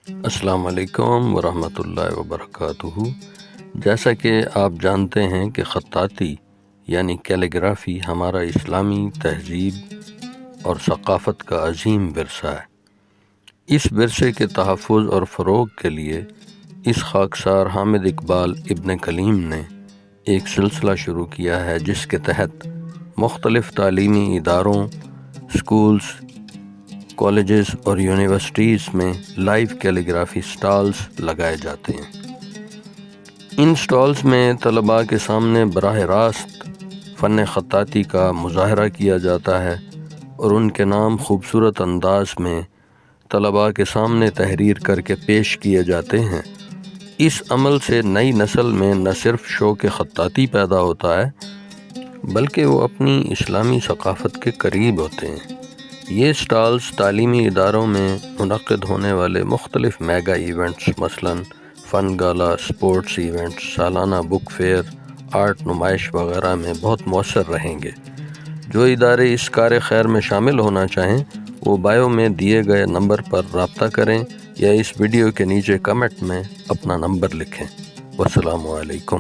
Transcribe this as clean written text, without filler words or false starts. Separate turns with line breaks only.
السلام علیکم ورحمۃ اللہ وبرکاتہ۔ جیسا کہ آپ جانتے ہیں کہ خطاطی یعنی کیلیگرافی ہمارا اسلامی تہذیب اور ثقافت کا عظیم ورثہ ہے۔ اس ورثے کے تحفظ اور فروغ کے لیے اس خاکسار حامد اقبال ابن کلیم نے ایک سلسلہ شروع کیا ہے، جس کے تحت مختلف تعلیمی اداروں، اسکولز، کالجز اور یونیورسٹیز میں لائیو کیلیگرافی سٹالز لگائے جاتے ہیں۔ ان سٹالز میں طلباء کے سامنے براہ راست فن خطاطی کا مظاہرہ کیا جاتا ہے اور ان کے نام خوبصورت انداز میں طلباء کے سامنے تحریر کر کے پیش کیے جاتے ہیں۔ اس عمل سے نئی نسل میں نہ صرف شوق خطاطی پیدا ہوتا ہے بلکہ وہ اپنی اسلامی ثقافت کے قریب ہوتے ہیں۔ یہ سٹالز تعلیمی اداروں میں منعقد ہونے والے مختلف میگا ایونٹس مثلاً فن گالا، سپورٹس ایونٹس، سالانہ بک فیئر، آرٹ نمائش وغیرہ میں بہت مؤثر رہیں گے۔ جو ادارے اس کار خیر میں شامل ہونا چاہیں وہ بایو میں دیے گئے نمبر پر رابطہ کریں یا اس ویڈیو کے نیچے کمنٹ میں اپنا نمبر لکھیں۔ والسلام علیکم۔